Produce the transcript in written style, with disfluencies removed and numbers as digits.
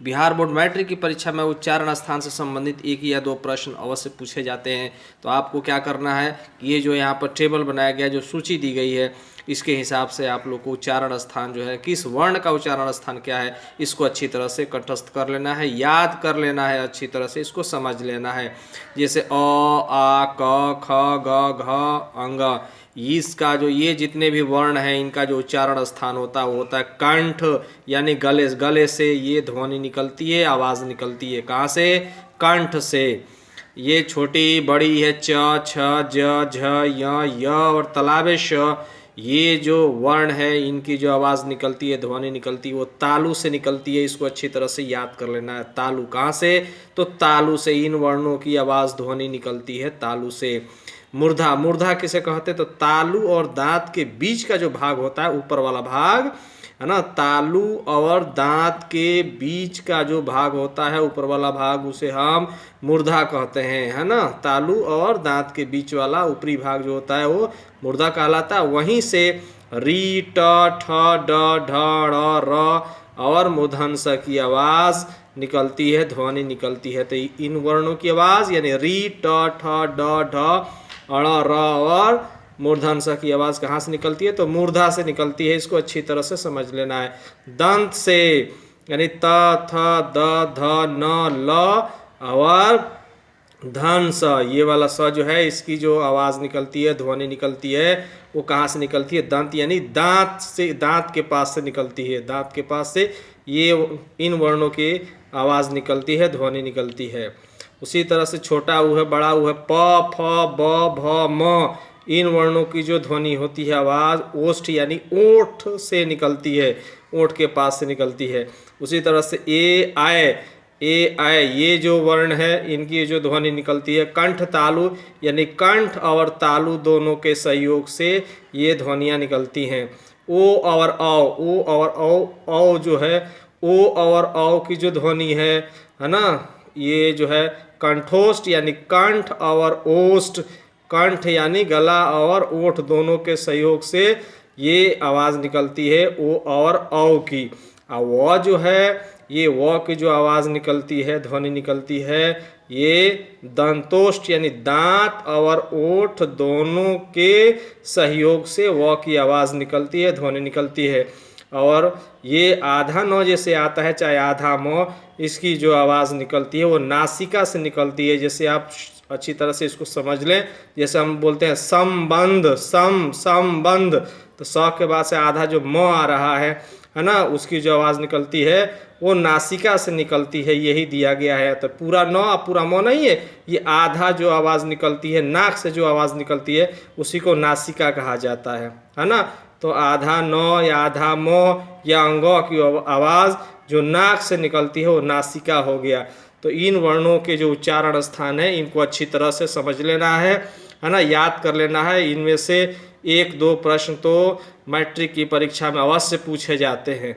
Bihar board matric की परीक्षा में उच्चारण स्थान से संबंधित 1 या 2 प्रश्न अवश्य पूछे जाते हैं। तो आपको क्या करना है, ये जो यहाँ पर टेबल बनाया गया, जो सूची दी गई है, इसके हिसाब से आप लोग को उच्चारण स्थान जो है, किस वर्ण का उच्चारण स्थान क्या है, इसको अच्छी तरह से कंठस्थ कर लेना है, याद कर लेना है, अच्छी तरह से इसको समझ लेना है। जैसे अ, आ, क, ख, ग, घ, अंग, इसका जो ये जितने भी वर्ण हैं, इनका जो उच्चारण स्थान होता है वो होता है कंठ, यानी गले, गले से ये ध्वनि निकलती है, आवाज़ निकलती है। कहाँ से? कंठ से। ये छोटी बड़ी है च, छ, ज, झ, य और तलावे श, ये जो वर्ण है इनकी जो आवाज़ निकलती है, ध्वनि निकलती है, वो तालु से निकलती है। इसको अच्छी तरह से याद कर लेना है। तालु कहाँ से? तो तालु से इन वर्णों की आवाज़ ध्वनि निकलती है, तालु से। मूर्धा, मूर्धा किसे कहते हैं? तो तालु और दांत के बीच का जो भाग होता है, ऊपर वाला भाग है ना, तालु और दांत के बीच का जो भाग होता है, ऊपर वाला भाग, उसे हम मूर्धा कहते हैं, है ना। तालु और दांत के बीच वाला ऊपरी भाग जो होता है वो मूर्धा कहलाता है। वहीं से री, ट, ठ, ड, ढ, ड़, र और मूर्धन्य स की आवाज़ निकलती है, ध्वनि निकलती है। तो इन वर्णों की आवाज़ यानी री, ट, ठ, ड, ढ, अण, र और मूर्धन्य स की आवाज़ कहाँ से निकलती है? तो मूर्धा से निकलती है। इसको अच्छी तरह से समझ लेना है। दंत से यानी त, थ, द, ध, न, ल और धन स, ये वाला स जो है, इसकी जो आवाज़ निकलती है, ध्वनि निकलती है, वो कहाँ से निकलती है? दंत यानी दांत से, दांत के पास से निकलती है। दांत के पास से ये इन वर्णों की आवाज़ निकलती है, ध्वनि निकलती है। उसी तरह से छोटा ऊ है, बड़ा ऊ है, प, फ, ब, भ, म, इन वर्णों की जो ध्वनि होती है, आवाज़ ओष्ठ यानी ओठ से निकलती है, ओठ के पास से निकलती है। उसी तरह से ए, आय, ए, आय, ये जो वर्ण है, इनकी जो ध्वनि निकलती है कंठ तालु, यानी कंठ और तालु दोनों के सहयोग से ये ध्वनियाँ निकलती हैं। ओ और औ, ओ और औ जो है, ओ और औ की जो ध्वनि है ना, ये जो है कंठोष्ठ यानी कंठ और ओष्ठ, कंठ यानी गला और ओठ दोनों के सहयोग से ये आवाज़ निकलती है, ओ और औ की। और व जो है, ये व की जो आवाज़ निकलती है, ध्वनि निकलती है, ये दंतोष्ठ यानी दांत और ओठ दोनों के सहयोग से व की आवाज़ निकलती है, ध्वनि निकलती है। और ये आधा न जैसे आता है, चाहे आधा म, इसकी जो आवाज़ निकलती है वो नासिका से निकलती है। जैसे आप अच्छी तरह से इसको समझ लें, जैसे हम बोलते हैं संबंध, संबंध, तो स के बाद से आधा जो म आ रहा है ना, उसकी जो आवाज़ निकलती है वो नासिका से निकलती है, यही दिया गया है। तो पूरा न पूरा म नहीं है, ये आधा जो आवाज़ निकलती है, नाक से जो आवाज़ निकलती है, उसी को नासिका कहा जाता है ना। तो आधा न या आधा म या अंग की आवाज़ जो नाक से निकलती है वो नासिका हो गया। तो इन वर्णों के जो उच्चारण स्थान है, इनको अच्छी तरह से समझ लेना है ना, याद कर लेना है। इनमें से 1-2 प्रश्न तो मैट्रिक की परीक्षा में अवश्य पूछे जाते हैं।